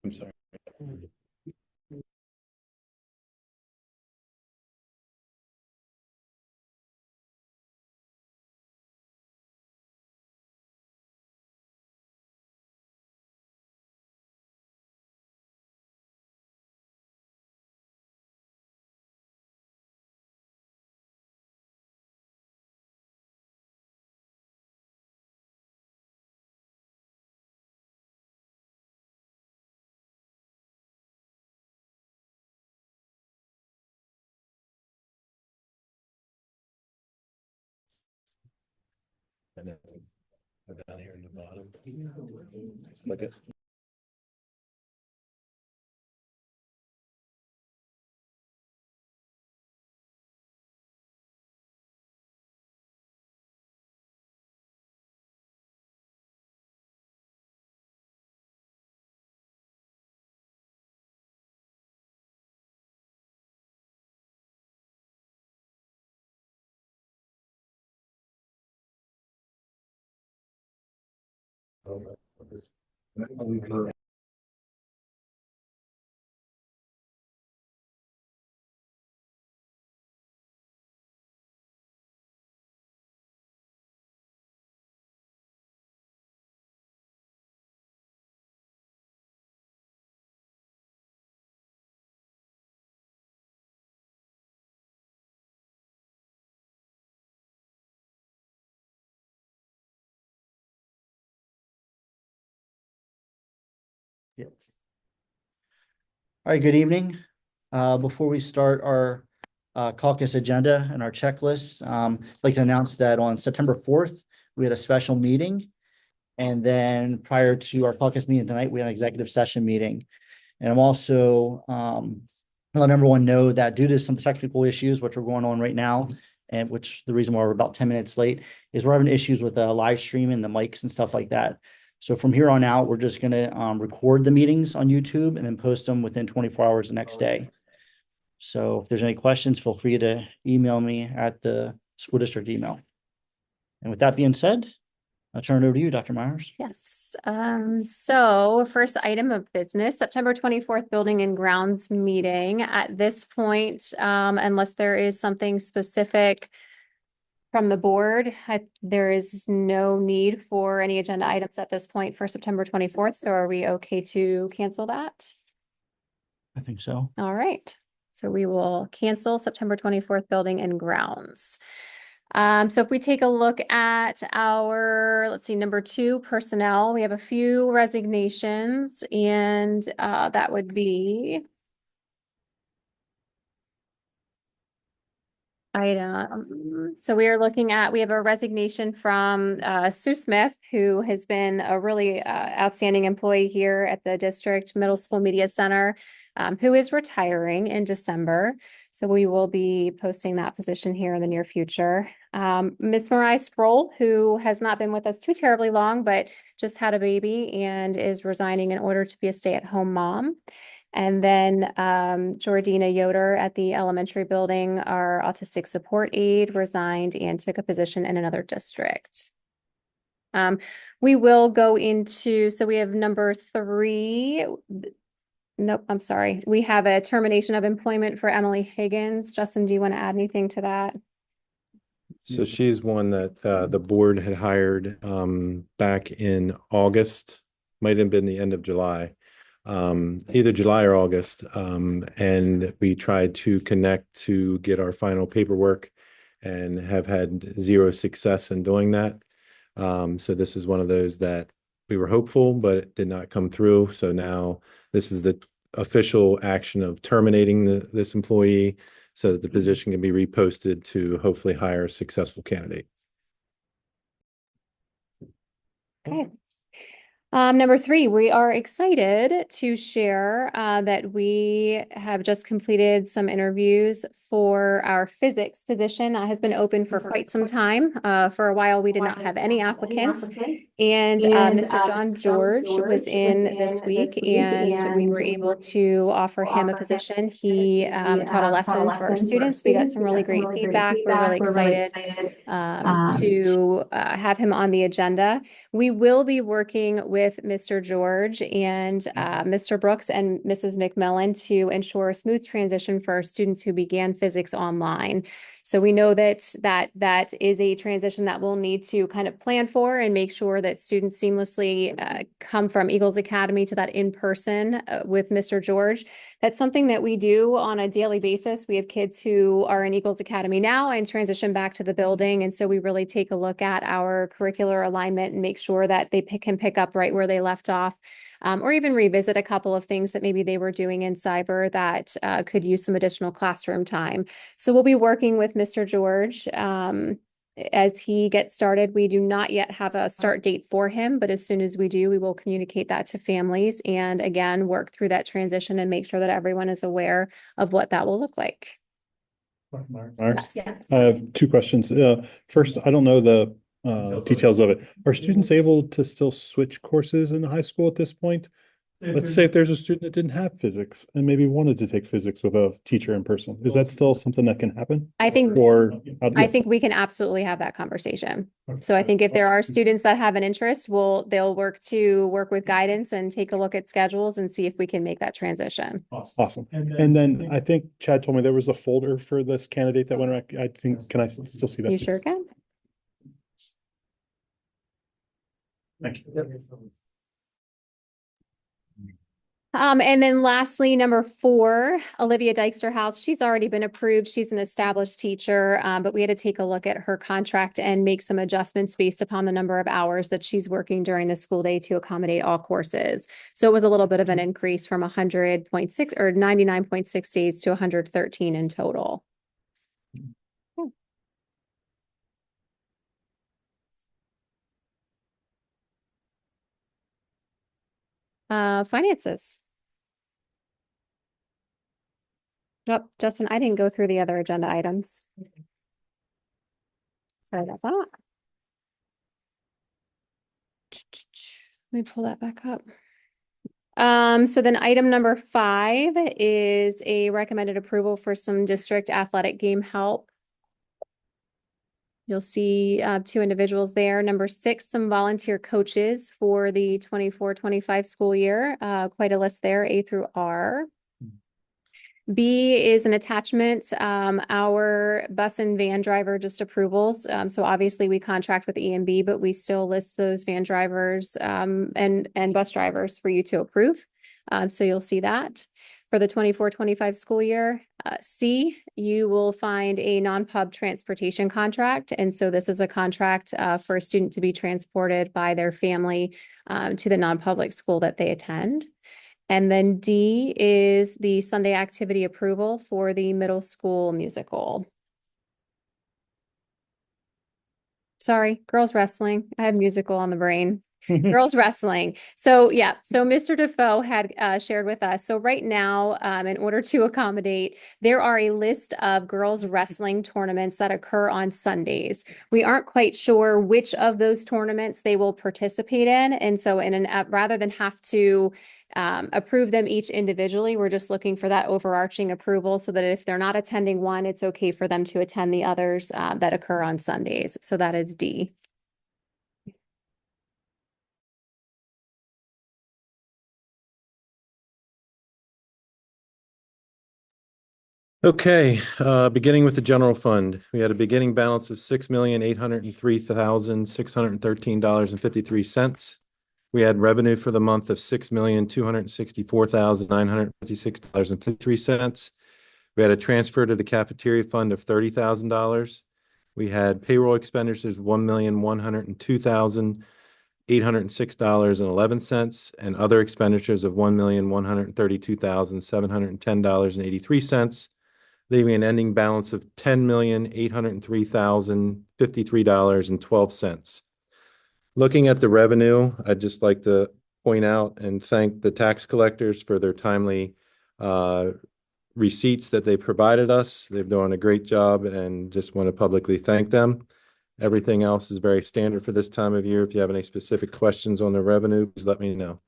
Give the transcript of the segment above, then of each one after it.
I'm sorry. And then down here in the bottom. Look at. Yes. All right, good evening. Before we start our caucus agenda and our checklist, I'd like to announce that on September 4th, we had a special meeting. And then prior to our caucus meeting tonight, we had an executive session meeting. And I'm also let everyone know that due to some technical issues, which are going on right now, and which the reason why we're about 10 minutes late is we're having issues with the live stream and the mics and stuff like that. So from here on out, we're just going to record the meetings on YouTube and then post them within 24 hours the next day. So if there's any questions, feel free to email me at the school district email. And with that being said, I'll turn it over to you, Dr. Myers. Yes. So first item of business, September 24th, Building and Grounds meeting. At this point, unless there is something specific from the board, there is no need for any agenda items at this point for September 24th. So are we okay to cancel that? I think so. All right. So we will cancel September 24th, Building and Grounds. So if we take a look at our, let's see, number 2, personnel, we have a few resignations, and that would be item. So we are looking at, we have a resignation from Sue Smith, who has been a really outstanding employee here at the district middle school media center, who is retiring in December. So we will be posting that position here in the near future. Ms. Mariah Sproul, who has not been with us too terribly long, but just had a baby and is resigning in order to be a stay-at-home mom. And then Jordina Yoder at the elementary building, our autistic support aide, resigned and took a position in another district. We will go into, so we have number 3. Nope, I'm sorry. We have a termination of employment for Emily Higgins. Justin, do you want to add anything to that? So she's one that the board had hired back in August, might have been the end of July, either July or August. And we tried to connect to get our final paperwork and have had zero success in doing that. So this is one of those that we were hopeful, but it did not come through. So now this is the official action of terminating this employee so that the position can be reposted to hopefully hire a successful candidate. Okay. Number 3, we are excited to share that we have just completed some interviews for our physics position. That has been open for quite some time. For a while, we did not have any applicants. And Mr. John George was in this week, and we were able to offer him a position. He taught a lesson for our students. We got some really great feedback. We're really excited to have him on the agenda. We will be working with with Mr. George and Mr. Brooks and Mrs. McMillan to ensure a smooth transition for our students who began physics online. So we know that is a transition that we'll need to kind of plan for and make sure that students seamlessly come from Eagles Academy to that in-person with Mr. George. That's something that we do on a daily basis. We have kids who are in Eagles Academy now and transition back to the building. And so we really take a look at our curricular alignment and make sure that they can pick up right where they left off. Or even revisit a couple of things that maybe they were doing in cyber that could use some additional classroom time. So we'll be working with Mr. George as he gets started. We do not yet have a start date for him, but as soon as we do, we will communicate that to families and again, work through that transition and make sure that everyone is aware of what that will look like. Mark, Yes. I have two questions. First, I don't know the details of it. Are students able to still switch courses in the high school at this point? Let's say if there's a student that didn't have physics and maybe wanted to take physics with a teacher in person, is that still something that can happen? I think I think we can absolutely have that conversation. So I think if there are students that have an interest, they'll work with guidance and take a look at schedules and see if we can make that transition. Awesome. And then I think Chad told me there was a folder for this candidate that went around. I think, can I still see that? You sure can. Thank you. And then lastly, number 4, Olivia Dyksterhouse. She's already been approved. She's an established teacher, but we had to take a look at her contract and make some adjustments based upon the number of hours that she's working during the school day to accommodate all courses. So it was a little bit of an increase from 100.6 or 99.6 days to 113 in total. Finances. Nope, Justin, I didn't go through the other agenda items. Sorry about that. Let me pull that back up. So then item number 5 is a recommended approval for some district athletic game help. You'll see 2 individuals there. Number 6, some volunteer coaches for the 24-25 school year. Quite a list there, A through R. B is an attachment, our bus and van driver just approvals. So obviously we contract with EMB, but we still list those van drivers and bus drivers for you to approve. So you'll see that for the 24-25 school year. C, you will find a non-pub transportation contract. And so this is a contract for a student to be transported by their family to the non-public school that they attend. And then D is the Sunday activity approval for the middle school musical. Sorry, girls wrestling. I have musical on the brain. Girls wrestling. So yeah, so Mr. Defoe had shared with us. So right now, in order to accommodate, there are a list of girls wrestling tournaments that occur on Sundays. We aren't quite sure which of those tournaments they will participate in. And so rather than have to approve them each individually, we're just looking for that overarching approval so that if they're not attending one, it's okay for them to attend the others that occur on Sundays. So that is D. Okay, beginning with the general fund, we had a beginning balance of $6,803,613.53. We had revenue for the month of $6,264,956.53. We had a transfer to the cafeteria fund of $30,000. We had payroll expenditures of $1,102,806.11 and other expenditures of $1,132,710.83. Leaving an ending balance of $10,803,053.12. Looking at the revenue, I'd just like to point out and thank the tax collectors for their timely receipts that they provided us. They've done a great job and just want to publicly thank them. Everything else is very standard for this time of year. If you have any specific questions on the revenue, please let me know.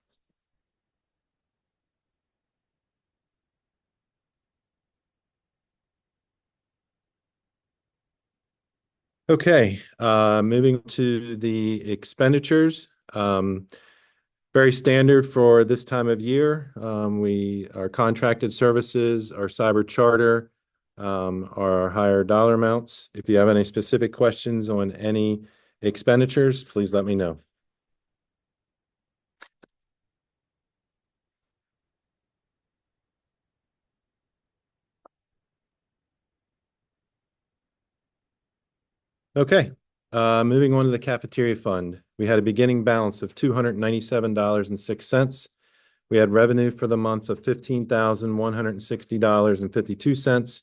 Okay, moving to the expenditures. Very standard for this time of year. Our contracted services, our cyber charter, our higher dollar amounts. If you have any specific questions on any expenditures, please let me know. Okay, moving on to the cafeteria fund. We had a beginning balance of $297.06. We had revenue for the month of $15,160.52.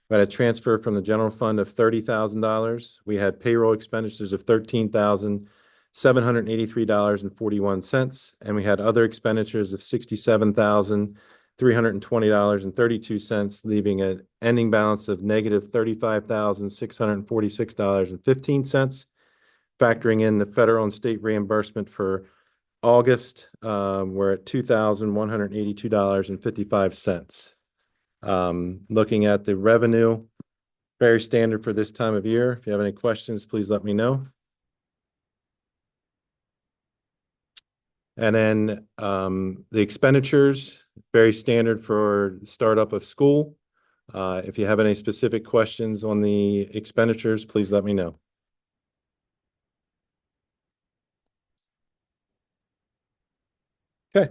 We had a transfer from the general fund of $30,000. We had payroll expenditures of $13,783.41, and we had other expenditures of $67,320.32, leaving an ending balance of negative $35,646.15. Factoring in the federal and state reimbursement for August, we're at $2,182.55. Looking at the revenue, very standard for this time of year. If you have any questions, please let me know. And then the expenditures, very standard for startup of school. If you have any specific questions on the expenditures, please let me know. Okay.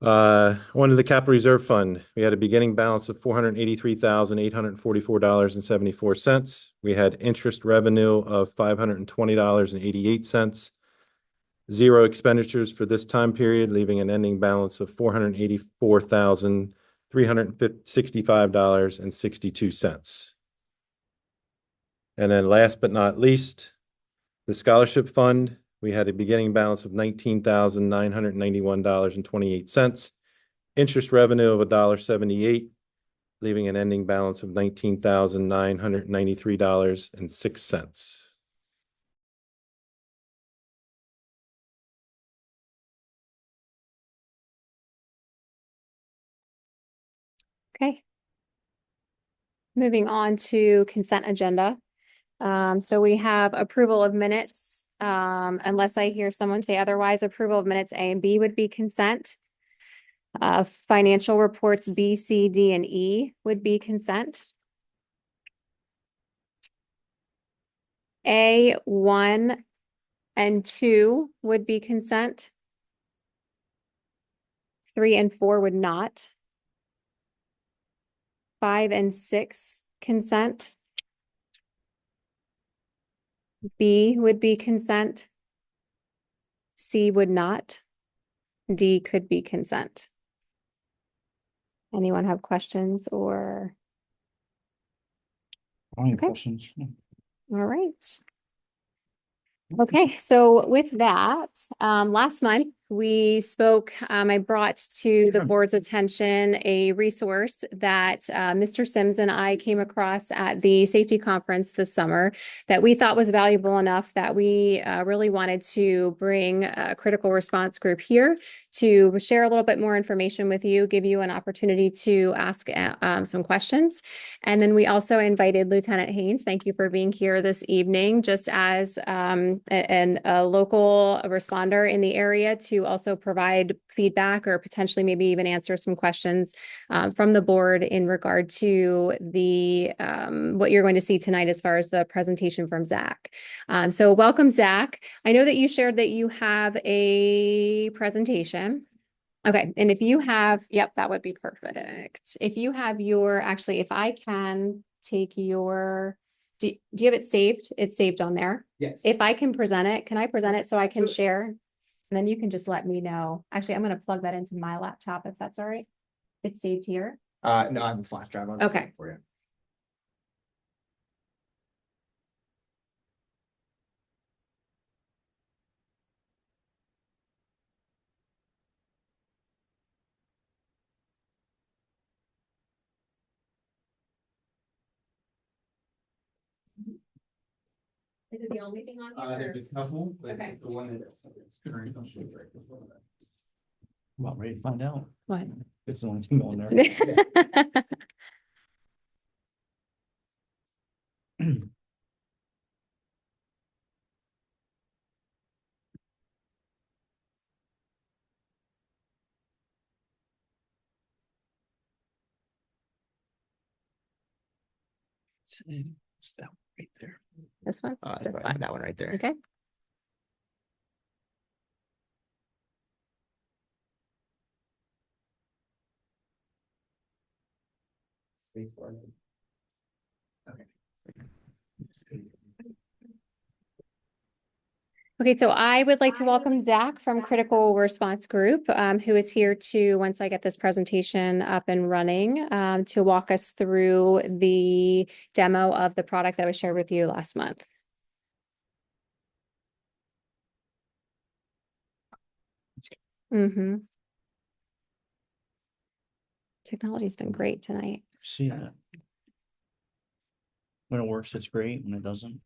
On to the capital reserve fund. We had a beginning balance of $483,844.74. We had interest revenue of $520.88. Zero expenditures for this time period, leaving an ending balance of $484,365.62. And then last but not least, the scholarship fund. We had a beginning balance of $19,991.28. Interest revenue of $1.78, leaving an ending balance of $19,993.06. Okay. Moving on to consent agenda. So we have approval of minutes. Unless I hear someone say otherwise, approval of minutes A and B would be consent. Financial reports B, C, D, and E would be consent. A, 1 and 2 would be consent. 3 and 4 would not. 5 and 6 consent. B would be consent. C would not. D could be consent. Anyone have questions or? Any Okay. questions? All right. Okay, so with that, last month we spoke, I brought to the board's attention a resource that Mr. Sims and I came across at the safety conference this summer that we thought was valuable enough that we really wanted to bring a critical response group here to share a little bit more information with you, give you an opportunity to ask some questions. And then we also invited Lieutenant Haynes. Thank you for being here this evening, just as a local responder in the area to also provide feedback or potentially maybe even answer some questions from the board in regard to the what you're going to see tonight as far as the presentation from Zach. So welcome, Zach. I know that you shared that you have a presentation. Okay, and if you have, yep, that would be perfect. If you have your, actually, if I can take your, do you have it saved? It's saved on there. Yes. If I can present it, can I present it so I can share? And then you can just let me know. Actually, I'm going to plug that into my laptop if that's all right. It's saved here. No, I have a flash drive. I'll Okay. get it for you. Is it the only thing on here? There's a couple, but Okay. it's the one that it's current. I'll show you right before that. I'm about ready to find out. What? It's the only thing on there. It's that one right there. This one? That's That's probably fine. that one right there. Okay. Okay, so I would like to welcome Zach from Critical Response Group, who is here to, once I get this presentation up and running, to walk us through the demo of the product that was shared with you last month. Mm-hmm. Technology's been great tonight. See that? When it works, it's great. When it doesn't.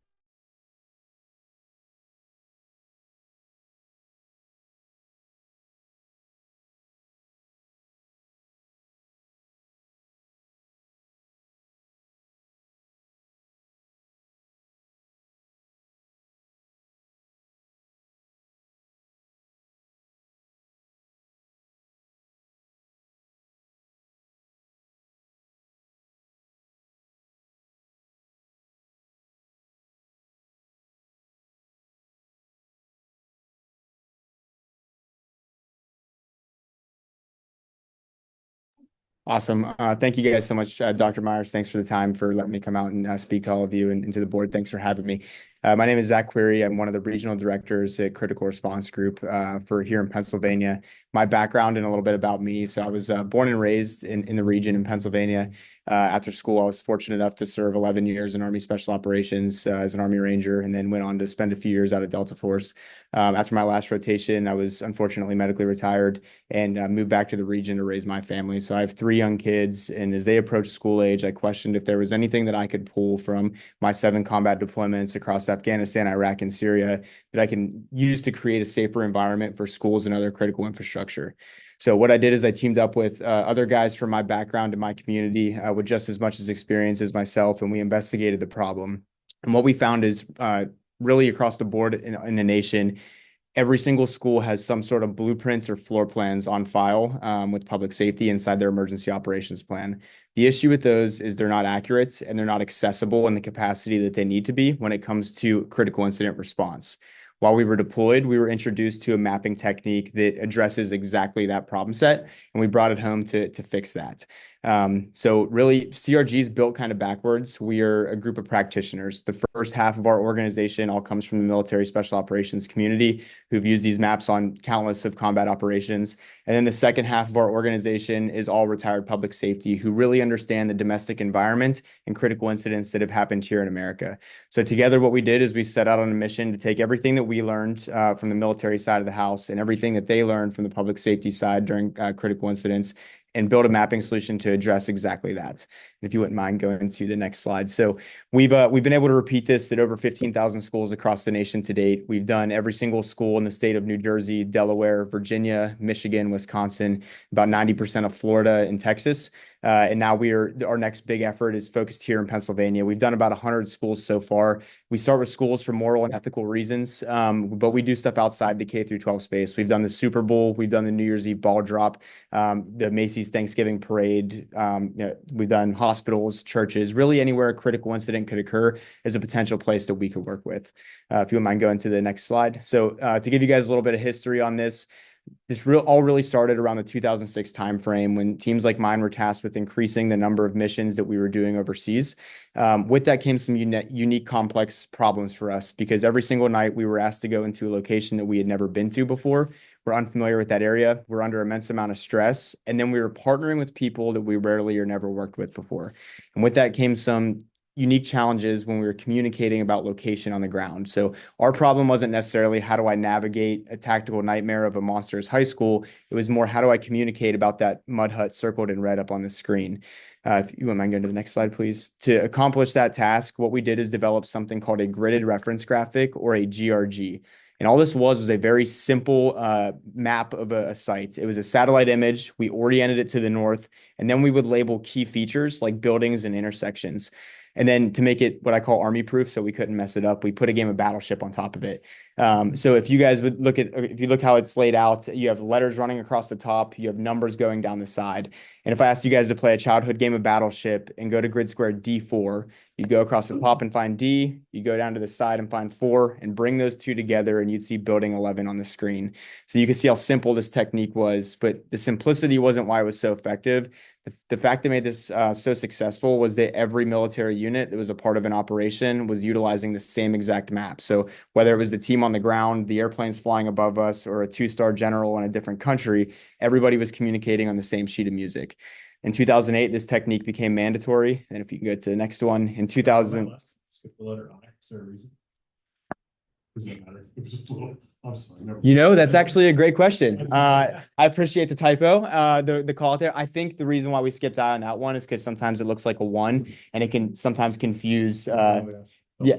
Awesome. Thank you guys so much, Dr. Myers. Thanks for the time for letting me come out and speak to all of you and to the board. Thanks for having me. My name is Zach Query. I'm one of the regional directors at Critical Response Group for here in Pennsylvania. My background and a little bit about me. So I was born and raised in the region in Pennsylvania. After school, I was fortunate enough to serve 11 years in Army Special Operations as an Army Ranger, and then went on to spend a few years out of Delta Force. After my last rotation, I was unfortunately medically retired and moved back to the region to raise my family. So I have 3 young kids, and as they approached school age, I questioned if there was anything that I could pull from my 7 combat deployments across Afghanistan, Iraq, and Syria that I can use to create a safer environment for schools and other critical infrastructure. So what I did is I teamed up with other guys from my background and my community with just as much as experience as myself, and we investigated the problem. And what we found is really across the board in the nation, every single school has some sort of blueprints or floor plans on file with public safety inside their emergency operations plan. The issue with those is they're not accurate and they're not accessible in the capacity that they need to be when it comes to critical incident response. While we were deployed, we were introduced to a mapping technique that addresses exactly that problem set, and we brought it home to fix that. So really, CRG is built kind of backwards. We are a group of practitioners. The first half of our organization all comes from the military special operations community who've used these maps on countless of combat operations. And then the second half of our organization is all retired public safety who really understand the domestic environment and critical incidents that have happened here in America. So together, what we did is we set out on a mission to take everything that we learned from the military side of the house and everything that they learned from the public safety side during critical incidents and build a mapping solution to address exactly that. And if you wouldn't mind going to the next slide. So we've been able to repeat this at over 15,000 schools across the nation to date. We've done every single school in the state of New Jersey, Delaware, Virginia, Michigan, Wisconsin, about 90% of Florida and Texas. And now our next big effort is focused here in Pennsylvania. We've done about 100 schools so far. We start with schools for moral and ethical reasons, but we do stuff outside the K through 12 space. We've done the Super Bowl, we've done the New Year's Eve ball drop, the Macy's Thanksgiving parade. We've done hospitals, churches, really anywhere a critical incident could occur is a potential place that we could work with. If you wouldn't mind going to the next slide. So to give you guys a little bit of history on this, all really started around the 2006 timeframe when teams like mine were tasked with increasing the number of missions that we were doing overseas. With that came some unique, complex problems for us because every single night we were asked to go into a location that we had never been to before. We're unfamiliar with that area. We're under immense amount of stress. And then we were partnering with people that we rarely or never worked with before. And with that came some unique challenges when we were communicating about location on the ground. So our problem wasn't necessarily how do I navigate a tactical nightmare of a monstrous high school. It was more how do I communicate about that mud hut circled in red up on the screen. If you wouldn't mind going to the next slide, please. To accomplish that task, what we did is develop something called a gridded reference graphic or a GRG. And all this was a very simple map of a site. It was a satellite image. We oriented it to the north, And then we would label key features like buildings and intersections. And then to make it what I call army proof, so we couldn't mess it up, we put a game of Battleship on top of it. So if you guys would if you look how it's laid out, you have letters running across the top, you have numbers going down the side. And if I asked you guys to play a childhood game of Battleship and go to grid square D4, you'd go across the top and find D, you go down to the side and find 4, and bring those two together, and you'd see building 11 on the screen. So you can see how simple this technique was, but the simplicity wasn't why it was so effective. The fact that made this so successful was that every military unit that was a part of an operation was utilizing the same exact map. So whether it was the team on the ground, the airplanes flying above us, or a 2-star general in a different country, everybody was communicating on the same sheet of music. In 2008, this technique became mandatory. And if you can go to the next one, in 2000. Skip the letter I. Is there a reason? Does it matter? It was just a little, I'm sorry. never You mind. know, that's actually a great question. I appreciate the typo, the call out there. I think the reason why we skipped I on that one is because sometimes it looks like a 1 and it can sometimes confuse. Yeah.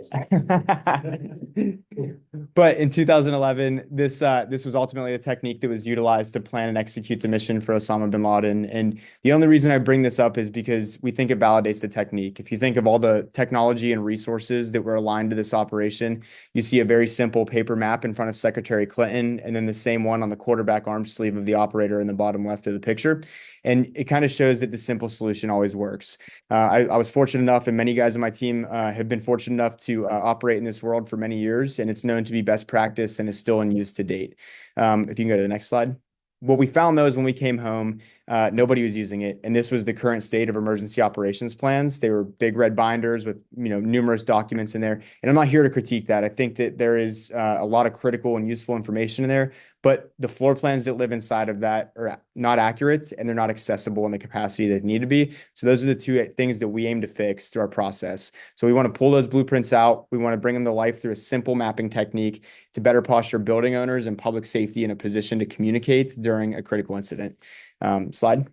But in 2011, this was ultimately the technique that was utilized to plan and execute the mission for Osama bin Laden. And the only reason I bring this up is because we think it validates the technique. If you think of all the technology and resources that were aligned to this operation, you see a very simple paper map in front of Secretary Clinton, and then the same one on the quarterback arm sleeve of the operator in the bottom left of the picture. And it kind of shows that the simple solution always works. I was fortunate enough, and many guys on my team have been fortunate enough to operate in this world for many years, and it's known to be best practice and is still in use to date. If you can go to the next slide. What we found, though, is when we came home, nobody was using it, and this was the current state of emergency operations plans. They were big red binders with numerous documents in there, and I'm not here to critique that. I think that there is a lot of critical and useful information in there, but the floor plans that live inside of that are not accurate, and they're not accessible in the capacity that need to be. So those are the two things that we aim to fix through our process. So we want to pull those blueprints out. We want to bring them to life through a simple mapping technique to better posture building owners and public safety in a position to communicate during a critical incident. Slide.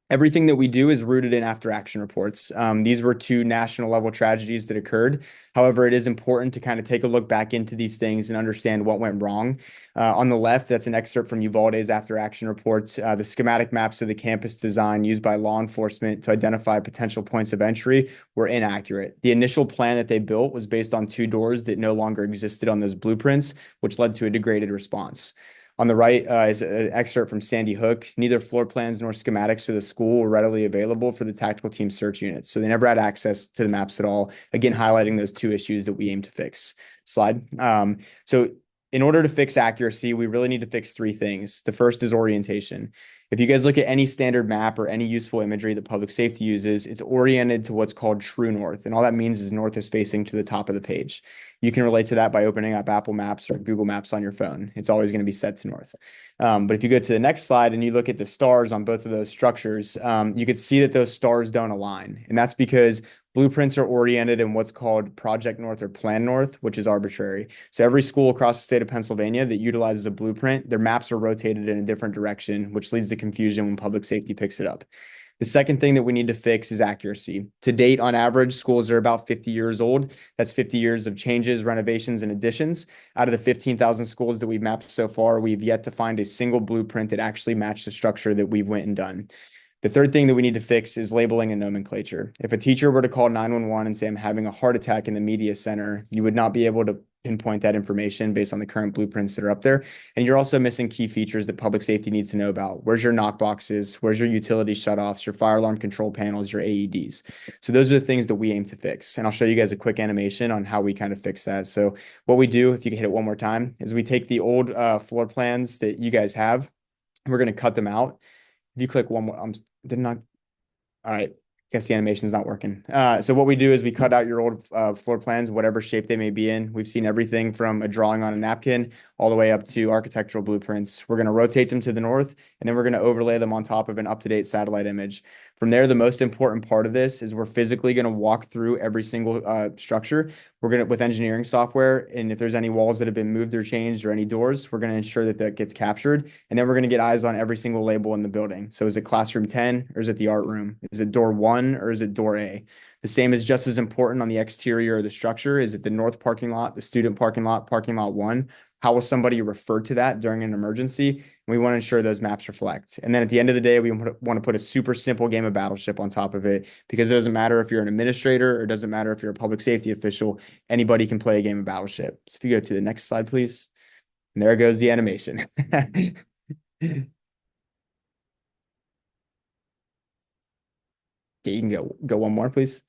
Everything that we do is rooted in after action reports. These were 2 national level tragedies that occurred. However, it is important to kind of take a look back into these things and understand what went wrong. On the left, that's an excerpt from Uvalde's after action reports. The schematic maps of the campus design used by law enforcement to identify potential points of entry were inaccurate. The initial plan that they built was based on 2 doors that no longer existed on those blueprints, which led to a degraded response. On the right is an excerpt from Sandy Hook. Neither floor plans nor schematics of the school were readily available for the tactical team search units, so they never had access to the maps at all. Again, highlighting those 2 issues that we aim to fix. Slide. So in order to fix accuracy, we really need to fix 3 things. The first is orientation. If you guys look at any standard map or any useful imagery that public safety uses, it's oriented to what's called true north. And all that means is north is facing to the top of the page. You can relate to that by opening up Apple Maps or Google Maps on your phone. It's always going to be set to north. But if you go to the next slide and you look at the stars on both of those structures, you can see that those stars don't align. And that's because blueprints are oriented in what's called Project North or Plan North, which is arbitrary. So every school across the state of Pennsylvania that utilizes a blueprint, their maps are rotated in a different direction, which leads to confusion when public safety picks it up. The second thing that we need to fix is accuracy. To date, on average, schools are about 50 years old. That's 50 years of changes, renovations, and additions. Out of the 15,000 schools that we've mapped so far, we've yet to find a single blueprint that actually matched the structure that we've went and done. The third thing that we need to fix is labeling and nomenclature. If a teacher were to call 911 and say, I'm having a heart attack in the media center, you would not be able to pinpoint that information based on the current blueprints that are up there. And you're also missing key features that public safety needs to know about. Where's your knock boxes? Where's your utility shutoffs, your fire alarm control panels, your AEDs? So those are the things that we aim to fix. And I'll show you guys a quick animation on how we kind of fix that. So what we do, if you can hit it one more time, is we take the old floor plans that you guys have. We're going to cut them out. If you click one more, did not. All right. Guess the animation is not working. So what we do is we cut out your old floor plans, whatever shape they may be in. We've seen everything from a drawing on a napkin all the way up to architectural blueprints. We're going to rotate them to the north, and then we're going to overlay them on top of an up-to-date satellite image. From there, the most important part of this is we're physically going to walk through every single structure. We're going to, with engineering software, and if there's any walls that have been moved or changed or any doors, we're going to ensure that that gets captured. And then we're going to get eyes on every single label in the building. So is it classroom 10 or is it the art room? Is it door 1 or is it door A? The same is just as important on the exterior of the structure. Is it the north parking lot, the student parking lot 1, How will somebody refer to that during an emergency? And we want to ensure those maps reflect. And then at the end of the day, we want to put a super simple game of Battleship on top of it, because it doesn't matter if you're an administrator or it doesn't matter if you're a public safety official, anybody can play a game of Battleship. So if you go to the next slide, please. And there goes the animation. Okay, you can go one more, please.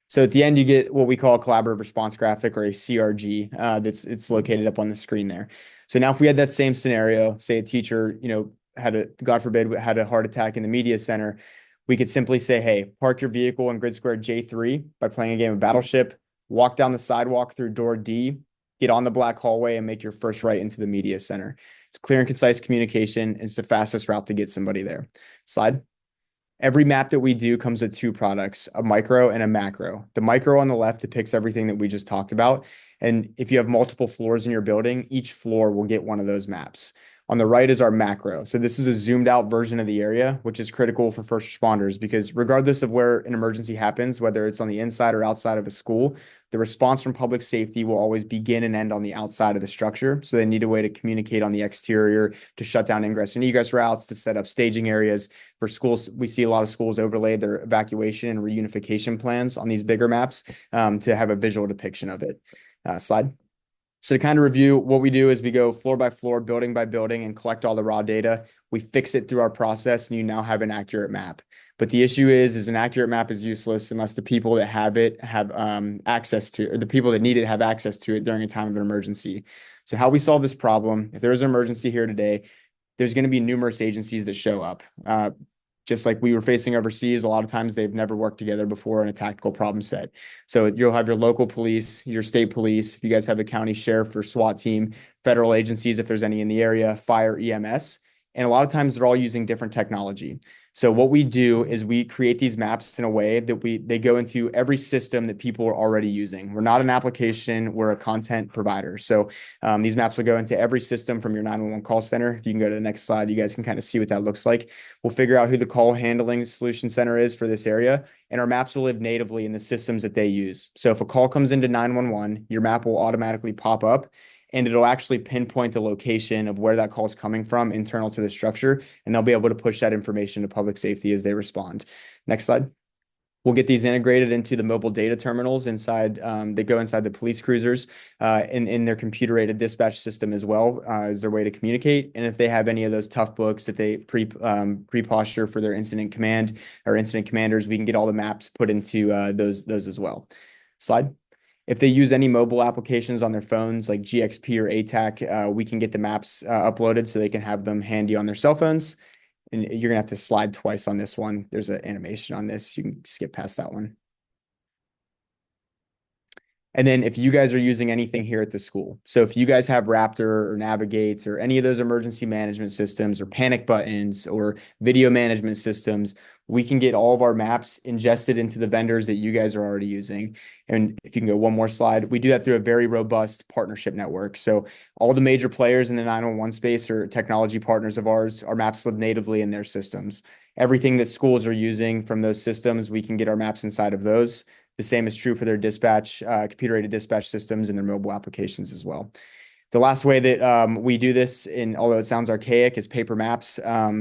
So at the end, you get what we call a collaborative response graphic, or a CRG, it's located up on the screen there. So now if we had that same scenario, say a teacher, God forbid, had a heart attack in the media center, we could simply say, hey, park your vehicle in grid square J3 by playing a game of Battleship, walk down the sidewalk through door D, get on the black hallway, and make your first right into the media center. It's clear and concise communication. It's the fastest route to get somebody there. Slide. Every map that we do comes with two products, a micro and a macro. The micro on the left depicts everything that we just talked about. And if you have multiple floors in your building, each floor will get one of those maps. On the right is our macro. So this is a zoomed out version of the area, which is critical for first responders, because regardless of where an emergency happens, whether it's on the inside or outside of a school, the response from public safety will always begin and end on the outside of the structure. So they need a way to communicate on the exterior, to shut down ingress and egress routes, to set up staging areas. For schools, we see a lot of schools overlay their evacuation and reunification plans on these bigger maps to have a visual depiction of it. Slide. So to kind of review, what we do is we go floor by floor, building by building, and collect all the raw data. We fix it through our process, and you now have an accurate map. But the issue is an accurate map is useless unless the people that have it have access to, or the people that need it have access to it during a time of an emergency. So how we solve this problem, if there's an emergency here today, there's going to be numerous agencies that show up. Just like we were facing overseas, a lot of times they've never worked together before in a tactical problem set. So you'll have your local police, your state police, if you guys have a county sheriff or SWAT team, federal agencies, if there's any in the area, fire, EMS. And a lot of times they're all using different technology. So what we do is we create these maps in a way that they go into every system that people are already using. We're not an application, we're a content provider. So these maps will go into every system from your 911 call center. If you can go to the next slide, you guys can kind of see what that looks like. We'll figure out who the call handling solution center is for this area, and our maps will live natively in the systems that they use. So if a call comes into 911, your map will automatically pop up, and it'll actually pinpoint the location of where that call is coming from internal to the structure, and they'll be able to push that information to public safety as they respond. Next slide. We'll get these integrated into the mobile data terminals inside, that go inside the police cruisers, in their computer-aided dispatch system as well, as their way to communicate. And if they have any of those tough books that they pre-posture for their incident command or incident commanders, we can get all the maps put into those as well. Slide. If they use any mobile applications on their phones like GXP or ATAC, we can get the maps uploaded so they can have them handy on their cell phones. And you're gonna have to slide twice on this one. There's an animation on this. You can skip past that one. And then if you guys are using anything here at the school, so if you guys have Raptor or Navigate or any of those emergency management systems or panic buttons or video management systems, we can get all of our maps ingested into the vendors that you guys are already using. And if you can go one more slide, we do that through a very robust partnership network. So all the major players in the 911 space are technology partners of ours. Our maps live natively in their systems. Everything that schools are using from those systems, we can get our maps inside of those. The same is true for their dispatch, computer-aided dispatch systems and their mobile applications as well. The last way that we do this, although it sounds archaic, is paper maps.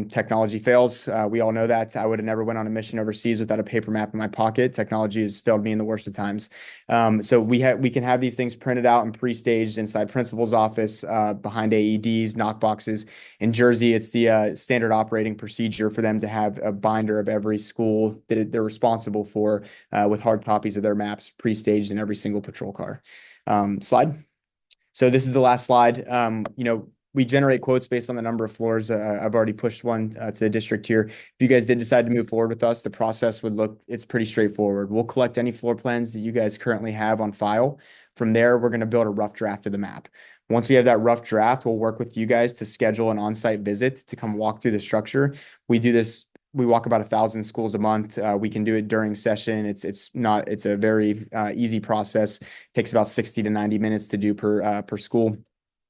Technology fails. We all know that. I would have never went on a mission overseas without a paper map in my pocket. Technology has failed me in the worst of times. So we can have these things printed out and pre-staged inside principal's office, behind AEDs, knock boxes. In Jersey, it's the standard operating procedure for them to have a binder of every school that they're responsible for, with hard copies of their maps pre-staged in every single patrol car. Slide. So this is the last slide. We generate quotes based on the number of floors. I've already pushed one to the district here. If you guys did decide to move forward with us, the process it's pretty straightforward. We'll collect any floor plans that you guys currently have on file. From there, we're going to build a rough draft of the map. Once we have that rough draft, we'll work with you guys to schedule an on-site visit to come walk through the structure. We do this. We walk about 1,000 schools a month. We can do it during session. It's a very easy process. It takes about 60 to 90 minutes to do per school.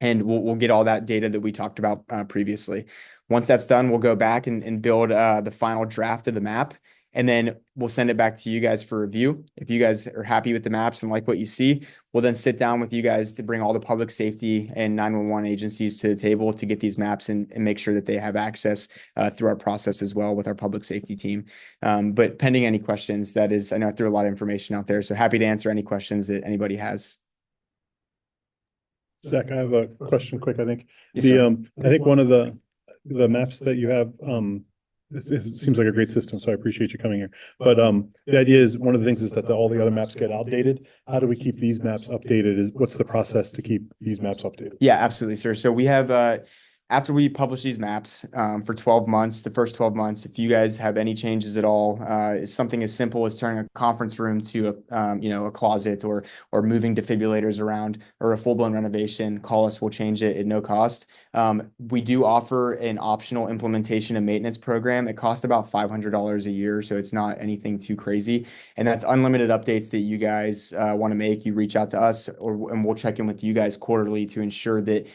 And we'll get all that data that we talked about previously. Once that's done, we'll go back and build the final draft of the map. and then we'll send it back to you guys for review. If you guys are happy with the maps and like what you see, we'll then sit down with you guys to bring all the public safety and 911 agencies to the table to get these maps and make sure that they have access through our process as well with our public safety team. But pending any questions, that is, I know I threw a lot of information out there, so happy to answer any questions that anybody has. Zach, I have a question quick, I think. Yes, sir. I think one of the maps that you have, it seems like a great system, so I appreciate you coming here. But the idea is, one of the things is that all the other maps get outdated. How do we keep these maps updated? What's the process to keep these maps updated? Yeah, absolutely, sir. So we have, after we publish these maps for 12 months, the first 12 months, if you guys have any changes at all, it's something as simple as turning a conference room to a closet, or moving defibrillators around, or a full-blown renovation, call us, we'll change it at no cost. We do offer an optional implementation and maintenance program. It costs about $500 a year, so it's not anything too crazy. And that's unlimited updates that you guys want to make. You reach out to us, and we'll check in with you guys quarterly to ensure that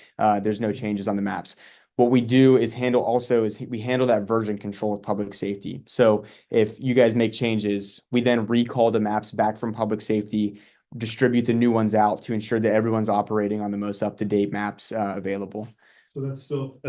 there's no changes on the maps. What we do is we handle that version control of public safety. So if you guys make changes, we then recall the maps back from public safety, distribute the new ones out to ensure that everyone's operating on the most up-to-date maps available. So that's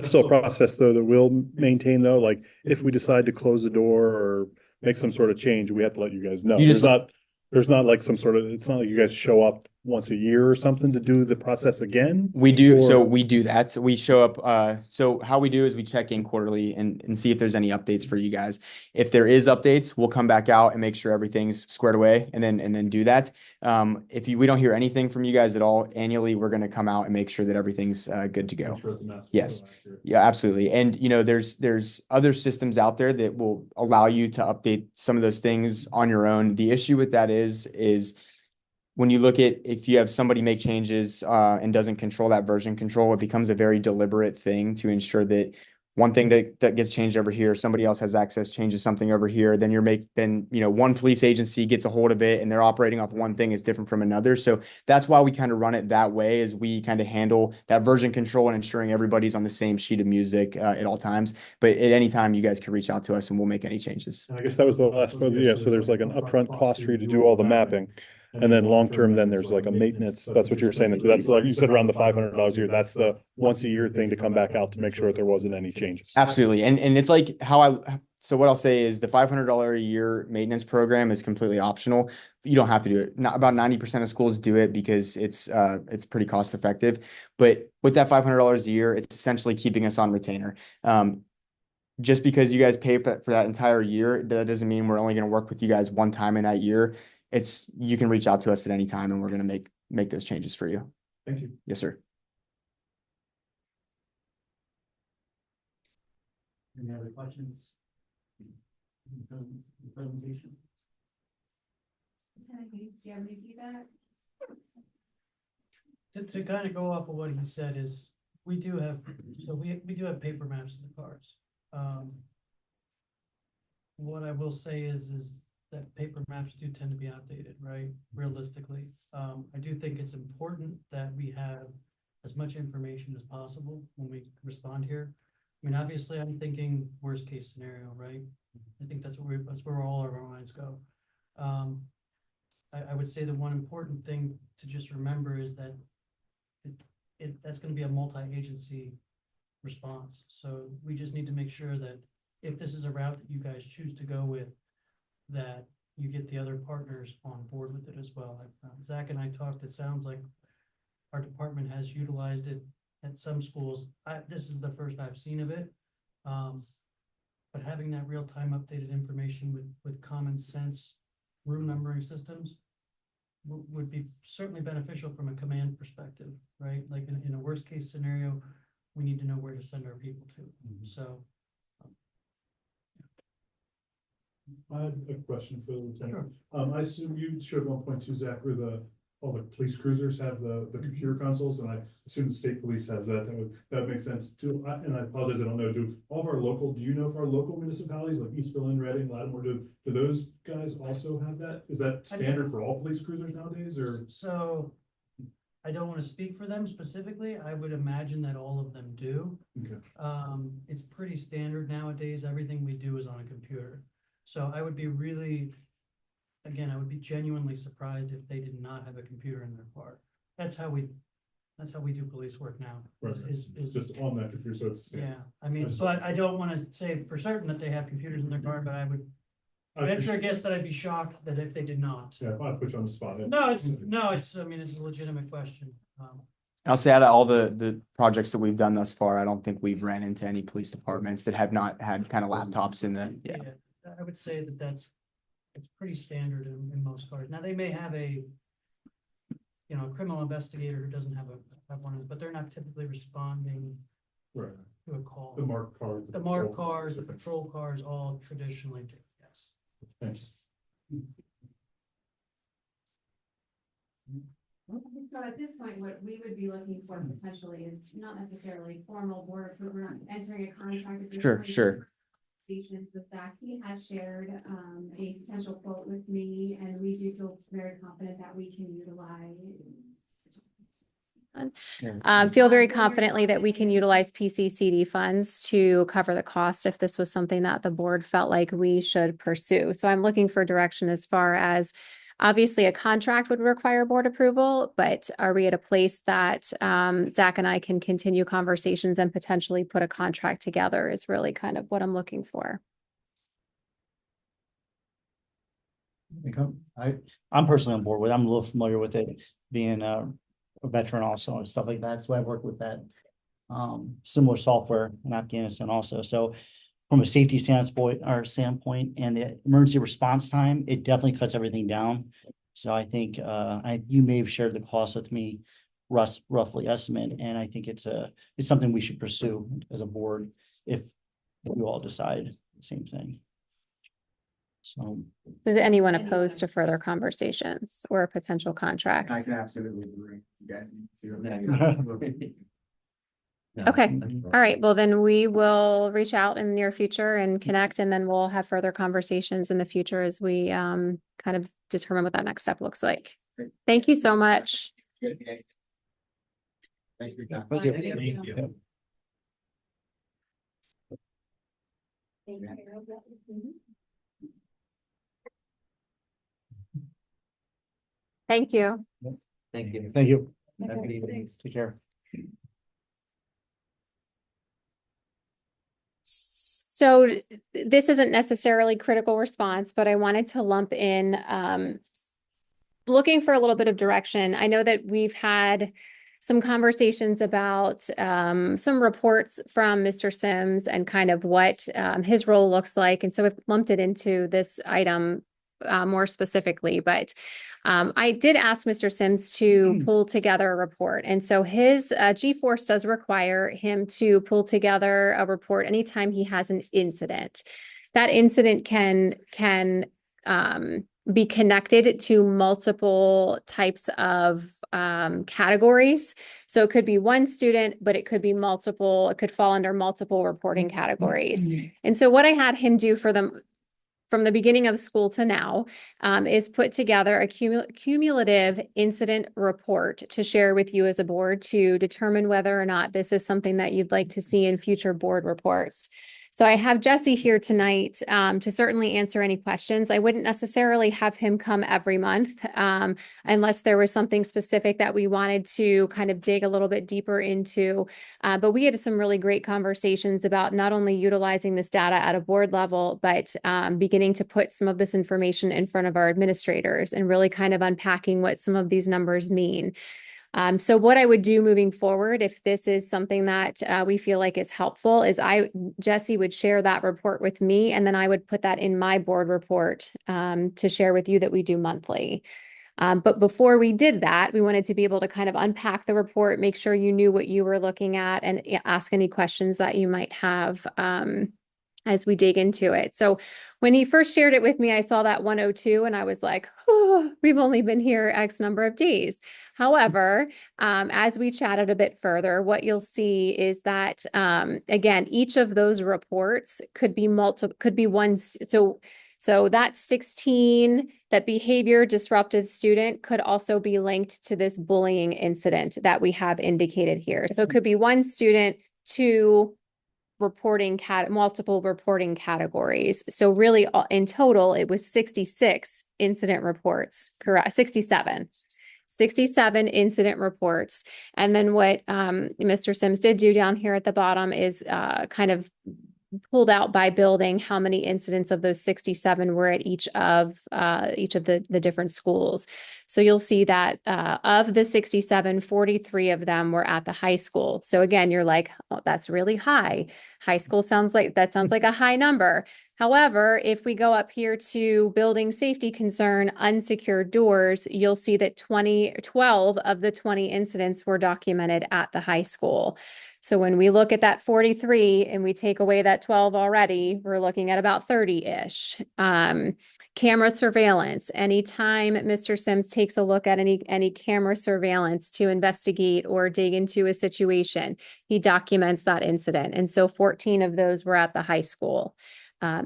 still a process though that we'll maintain though, like if we decide to close the door or make some sort of change, we have to let you guys know. There's not like some sort of, it's not like you guys show up once a year or something to do the process again. We do. So we do that. So we show up. So how we do is we check in quarterly and see if there's any updates for you guys. If there is updates, we'll come back out and make sure everything's squared away, and then do that. We don't hear anything from you guys at all annually, we're going to come out and make sure that everything's good to go. Yes. Yeah, absolutely. And there's other systems out there that will allow you to update some of those things on your own. The issue with that is when you look at, if you have somebody make changes and doesn't control that version control, it becomes a very deliberate thing to ensure that one thing that gets changed over here, somebody else has access, changes something over here, then one police agency gets a hold of it and they're operating off one thing is different from another. So that's why we kind of run it that way, is we kind of handle that version control and ensuring everybody's on the same sheet of music at all times. But at any time, you guys can reach out to us and we'll make any changes. And I guess that was the last, but yeah, so there's like an upfront cost for you to do all the mapping. And then long-term, then there's like a maintenance, that's what you were saying, that's like, you said around the $500 a year, that's the once a year thing to come back out to make sure that there wasn't any changes. Absolutely. And it's like so what I'll say is the $500 a year maintenance program is completely optional. You don't have to do it. Not about 90% of schools do it because it's pretty cost effective. But with that $500 a year, it's essentially keeping us on retainer. Just because you guys pay for that entire year, that doesn't mean we're only going to work with you guys one time in that year. You can reach out to us at any time and we're going to make those changes for you. Thank you. Yes, sir. Any other questions? Presentation? Do you have any feedback? To kind of go off of what he said is, we do have paper maps in the cars. What I will say is that paper maps do tend to be outdated, right? Realistically. I do think it's important that we have as much information as possible when we respond here. I mean, obviously I'm thinking worst case scenario, right? I think that's where all of our minds go. I would say the one important thing to just remember is that that's going to be a multi-agency response. So we just need to make sure that if this is a route that you guys choose to go with, that you get the other partners on board with it as well. Zach and I talked, it sounds like our department has utilized it at some schools. This is the first I've seen of it. But having that real-time updated information with common sense room numbering systems would be certainly beneficial from a command perspective, right? Like in a worst case scenario, we need to know where to send our people to. So. I had a question for the lieutenant. Sure. I assume you showed 1.2, Zach, where all the police cruisers have the computer consoles, and I assume the state police has that. That makes sense too. And I apologize, I don't know. Do you know if our local municipalities like East Berlin, Reading, Lattimore, do those guys also have that? Is that standard for all police cruisers nowadays, or? So I don't want to speak for them specifically. I would imagine that all of them do. Okay. It's pretty standard nowadays. Everything we do is on a computer. So I would be really, again, I would be genuinely surprised if they did not have a computer in their car. That's how we do police work now. Right, it's just on that computer, so it's. Yeah, I mean, so I don't want to say for certain that they have computers in their car, but I would venture a guess that I'd be shocked that if they did not. Yeah, I'll put you on the spot. I mean, it's a legitimate question. I'll say out of all the projects that we've done thus far, I don't think we've ran into any police departments that have not had kind of laptops in the, yeah. I would say it's pretty standard in most cars. Now, they may have a criminal investigator who doesn't have one, but they're not typically responding Right, to a call. the marked cars. The marked cars, the patrol cars, all traditionally do, yes. Thanks. So at this point, what we would be looking for potentially is not necessarily formal board approval, we're not entering a contract. at this Sure, point. sure. Stations with Zach, he has shared a potential quote with me, and we do feel very confident that we can utilize. Feel very confidently that we can utilize PCCD funds to cover the cost if this was something that the board felt like we should pursue. So I'm looking for direction as far as obviously a contract would require board approval, but are we at a place that Zach and I can continue conversations and potentially put a contract together is really kind of what I'm looking for. I'm personally on board with it. I'm a little familiar with it, being a veteran also and stuff like that. So I work with that similar software in Afghanistan also. So from a safety standpoint and the emergency response time, it definitely cuts everything down. So I think you may have shared the cost with me, roughly estimate, and I think it's something we should pursue as a board if you all decide the same thing. So Is anyone opposed to further conversations or potential I contracts? can absolutely agree. You guys need to. Okay, all right. Well, then we will reach out in the near future and connect, and then we'll have further conversations in the future as we kind of determine what that next step looks like. Thank you so much. Thank you. Thank you. Thank you. Thank you. Thank you. Thanks. Take care. So this isn't necessarily critical response, but I wanted to lump in looking for a little bit of direction. I know that we've had some conversations about some reports from Mr. Sims and kind of what his role looks like. And so we've lumped it into this item more specifically, but I did ask Mr. Sims to pull together a report. And so his G-Force does require him to pull together a report anytime he has an incident. That incident can be connected to multiple types of categories. So it could be one student, but it could be multiple, it could fall under multiple reporting categories. And so what I had him do for them from the beginning of school to now is put together a cumulative incident report to share with you as a board to determine whether or not this is something that you'd like to see in future board reports. So I have Jesse here tonight to certainly answer any questions. I wouldn't necessarily have him come every month unless there was something specific that we wanted to kind of dig a little bit deeper into. But we had some really great conversations about not only utilizing this data at a board level, but beginning to put some of this information in front of our administrators and really kind of unpacking what some of these numbers mean. So what I would do moving forward, if this is something that we feel like is helpful, is Jesse would share that report with me, and then I would put that in my board report to share with you that we do monthly. But before we did that, we wanted to be able to kind of unpack the report, make sure you knew what you were looking at, and ask any questions that you might have as we dig into it. So when he first shared it with me, I saw that 102 and I was like, oh, we've only been here X number of days. However, as we chatted a bit further, what you'll see is that, again, each of those reports could be one. So that 16, that behavior disruptive student could also be linked to this bullying incident that we have indicated here. So it could be one student, two multiple reporting categories. So really in total, it was 66 incident reports, correct? 67 incident reports. And then what Mr. Sims did do down here at the bottom is kind of pulled out by building how many incidents of those 67 were at each of the different schools. So you'll see that of the 67, 43 of them were at the high school. So again, you're like, oh, that's really high. High school sounds like a high number. However, if we go up here to building safety concern, unsecured doors, you'll see that 12 of the 20 incidents were documented at the high school. So when we look at that 43 and we take away that 12 already, we're looking at about 30-ish. Camera surveillance. Anytime Mr. Sims takes a look at any camera surveillance to investigate or dig into a situation, he documents that incident. And so 14 of those were at the high school.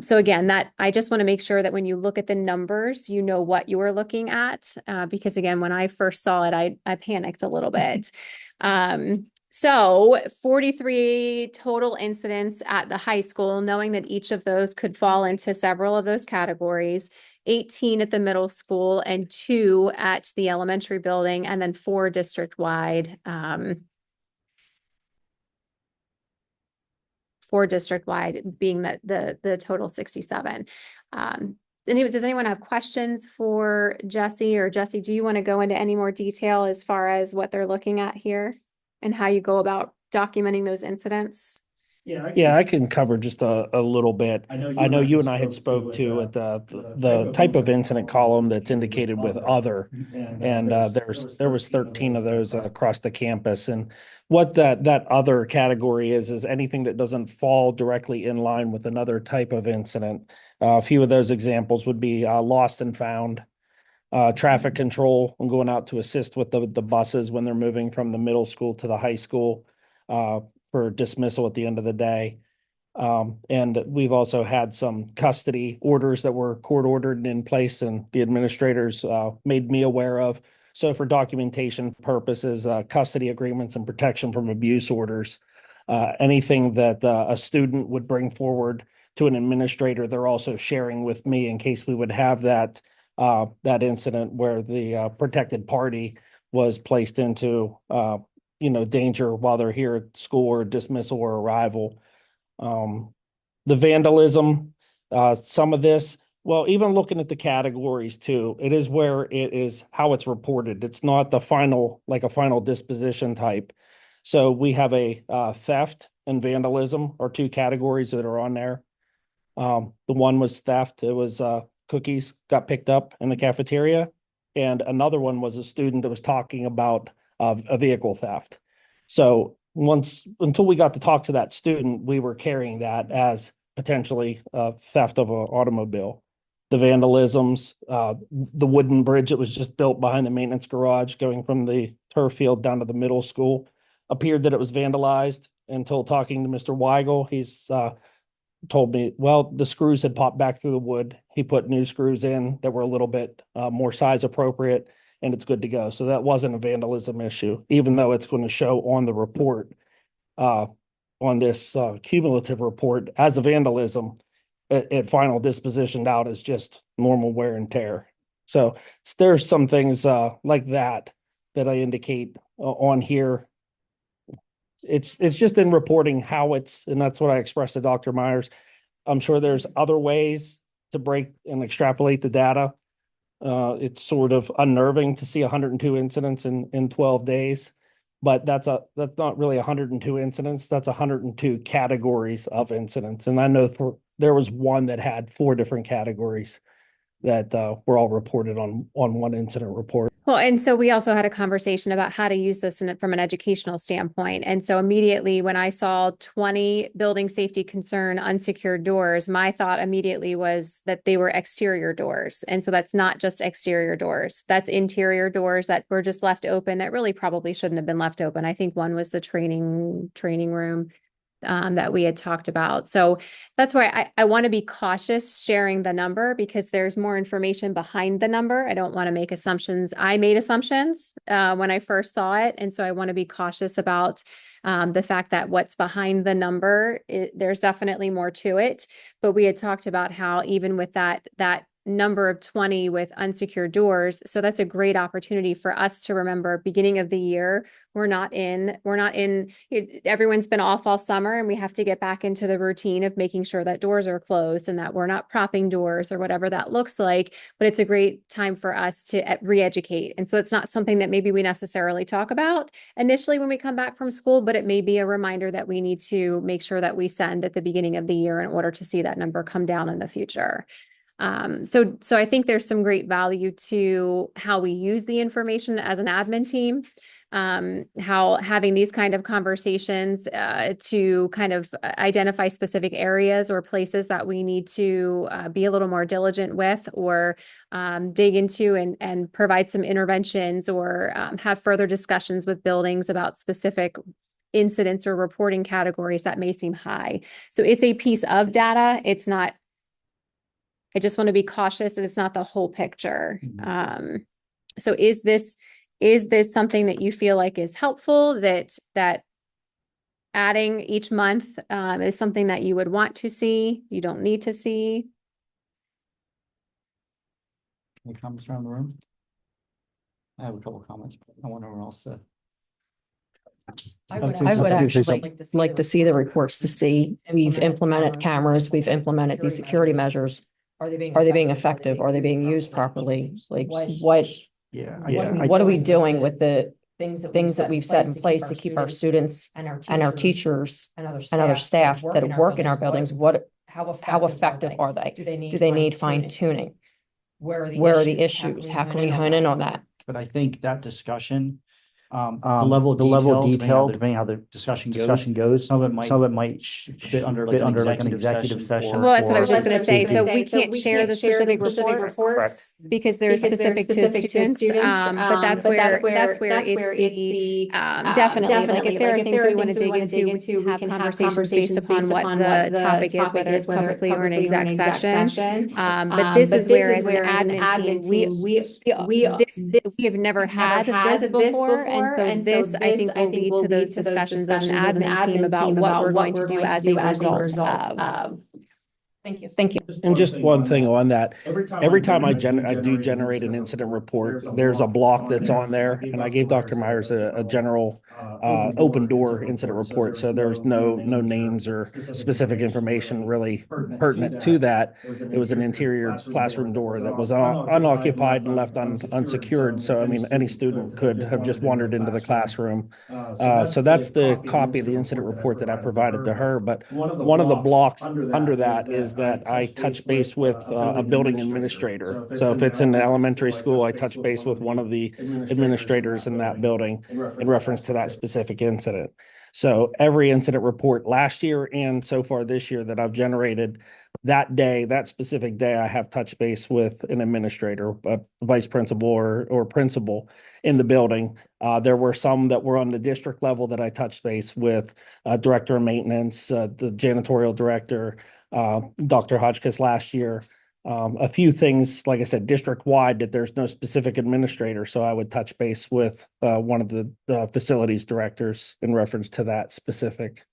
So again, that I just want to make sure that when you look at the numbers, you know what you are looking at, because again, when I first saw it, I panicked a little bit. So 43 total incidents at the high school, knowing that each of those could fall into several of those categories, 18 at the middle school and 2 at the elementary building, and then 4 district-wide. 4 district-wide being the total 67. Does anyone have questions for Jesse? Or Jesse, do you want to go into any more detail as far as what they're looking at here and how you go about documenting those incidents? Yeah, I can cover just a little bit. I know you and I had spoke to at the type of incident column that's indicated with other, and there was 13 of those across the campus. And what that other category is anything that doesn't fall directly in line with another type of incident. A few of those examples would be lost and found, traffic control, and going out to assist with the buses when they're moving from the middle school to the high school for dismissal at the end of the day. And we've also had some custody orders that were court ordered and in place, and the administrators made me aware of. So for documentation purposes, custody agreements and protection from abuse orders, anything that a student would bring forward to an administrator, they're also sharing with me in case we would have that incident where the protected party was placed into danger while they're here at school, or dismissal or arrival. The vandalism, some of this, well, even looking at the categories too, it is where it is how it's reported. It's not the final, like a final disposition type. So we have a theft and vandalism are 2 categories that are on there. The one was theft. It was cookies got picked up in the cafeteria. And another one was a student that was talking about a vehicle theft. So until we got to talk to that student, we were carrying that as potentially theft of an automobile. The vandalisms, the wooden bridge that was just built behind the maintenance garage going from the turf field down to the middle school, appeared that it was vandalized until talking to Mr. Weigel. He's told me, well, the screws had popped back through the wood. He put new screws in that were a little bit more size appropriate, and it's good to go. So that wasn't a vandalism issue, even though it's going to show on the report, on this cumulative report as a vandalism. It final dispositioned out as just normal wear and tear. So there's some things like that I indicate on here. It's just in reporting how and that's what I expressed to Dr. Myers. I'm sure there's other ways to break and extrapolate the data. It's sort of unnerving to see 102 incidents in 12 days, but that's not really 102 incidents. That's 102 categories of incidents. And I know there was one that had 4 different categories that were all reported on one incident report. Well, and so we also had a conversation about how to use this from an educational standpoint. And so immediately when I saw 20 building safety concern unsecured doors, my thought immediately was that they were exterior doors. And so that's not just exterior doors. That's interior doors that were just left open that really probably shouldn't have been left open. I think one was the training room. that we had talked about. So that's why I want to be cautious sharing the number because there's more information behind the number. I don't want to make assumptions. I made assumptions when I first saw it. And so I want to be cautious about the fact that what's behind the number, there's definitely more to it. But we had talked about how even with that number of 20 with unsecured doors. So that's a great opportunity for us to remember beginning of the year. We're not in, everyone's been off all summer and we have to get back into the routine of making sure that doors are closed and that we're not propping doors or whatever that looks like. But it's a great time for us to re-educate. And so it's not something that maybe we necessarily talk about initially when we come back from school, but it may be a reminder that we need to make sure that we send at the beginning of the year in order to see that number come down in the future. So I think there's some great value to how we use the information as an admin team, how having these kind of conversations to kind of identify specific areas or places that we need to be a little more diligent with or dig into and provide some interventions or have further discussions with buildings about specific incidents or reporting categories that may seem high. So it's a piece of data. It's not, I just want to be cautious that it's not the whole picture. So is this something that you feel like is helpful, that adding each month is something that you would want to see, you don't need to see? Any comments around the room? I have a couple comments, but I want everyone else to. I would actually like to see the reports to see we've implemented cameras, we've implemented these security measures. Are they being effective? Are they being used properly? Like what are we doing with the things that we've set in place to keep our students and our teachers and other staff that work in our buildings? How effective are they? Do they need fine tuning? Where are the issues? How can we hone in on that? But I think that discussion, the level of detail, depending how the discussion goes, some of it might fit under like an executive session. Well, that's what I was just going to say. So we can't share the specific reports because they're specific to students. But that's where it's the definitely like if there are things we want to dig into, we can have conversations based upon what the topic is, whether it's publicly or an exec session. But this is where as an admin team, we have never had this before. And so this, I think, will lead to those discussions as an admin team about what we're going to do as a result of. Thank you. And just one thing on that, every time I do generate an incident report, there's a block that's on there. And I gave Dr. Myers a general open door incident report. So there's no names or specific information really pertinent to that. It was an interior classroom door that was unoccupied and left unsecured. So, I mean, any student could have just wandered into the classroom. So that's the copy of the incident report that I provided to her. But one of the blocks under that is that I touch base with a building administrator. So if it's in the elementary school, I touch base with one of the administrators in that building in reference to that specific incident. So every incident report last year and so far this year that I've generated, that specific day, I have touched base with an administrator, a vice principal or principal in the building. There were some that were on the district level that I touched base with, director of maintenance, the janitorial director, Dr. Hotchkiss last year. A few things, like I said, district-wide that there's no specific administrator. So I would touch base with one of the facilities directors in reference to that specific.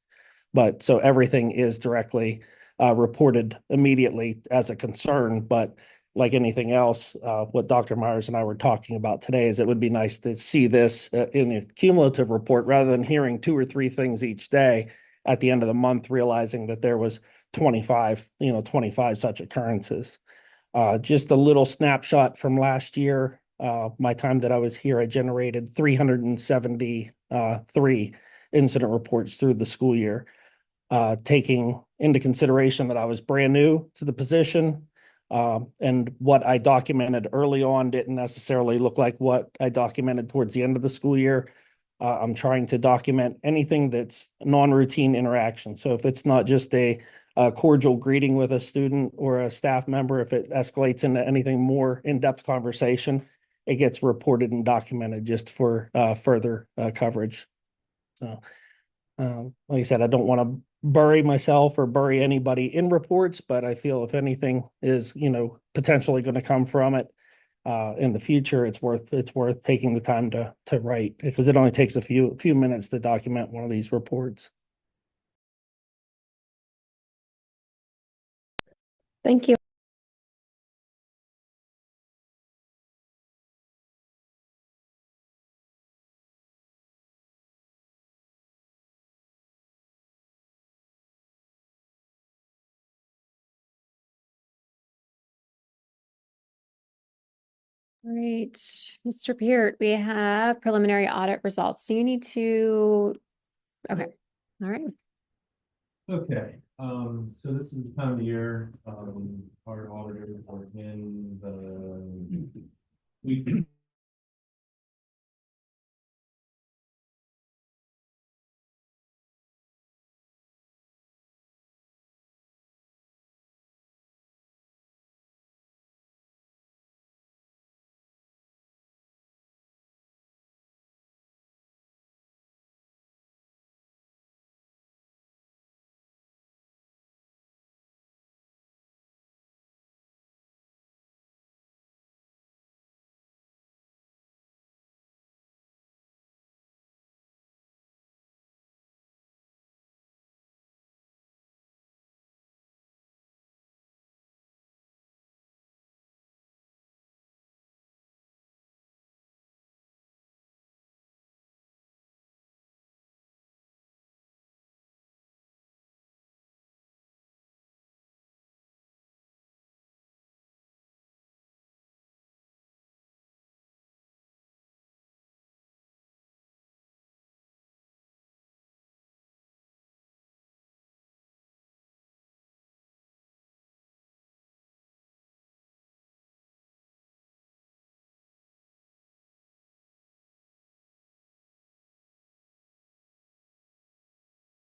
But so everything is directly reported immediately as a concern. But like anything else, what Dr. Myers and I were talking about today is it would be nice to see this in a cumulative report rather than hearing 2 or 3 things each day at the end of the month, realizing that there was 25 such occurrences. Just a little snapshot from last year. My time that I was here, I generated 373 incident reports through the school year, taking into consideration that I was brand new to the position. And what I documented early on didn't necessarily look like what I documented towards the end of the school year. I'm trying to document anything that's non-routine interaction. So if it's not just a cordial greeting with a student or a staff member, if it escalates into anything more in-depth conversation, it gets reported and documented just for further coverage. So, like I said, I don't want to bury myself or bury anybody in reports, but I feel if anything is, potentially going to come from it in the future, it's worth taking the time to write, because it only takes a few minutes to document one of these reports. Thank you. Great. Mr. Peart, we have preliminary audit results. Do you need to? Okay, all right. Okay, so this is the time of year, our auditors are in the week.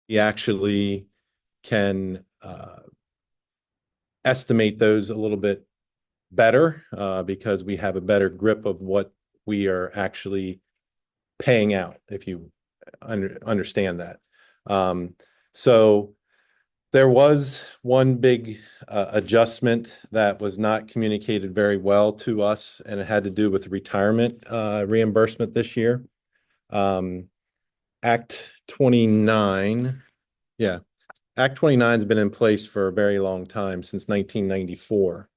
We actually can estimate those a little bit better because we have a better grip of what we are actually paying out, if you understand that. So there was one big adjustment that was not communicated very well to us, and it had to do with retirement reimbursement this year. Act 29, yeah, Act 29 has been in place for a very long time, since 1994.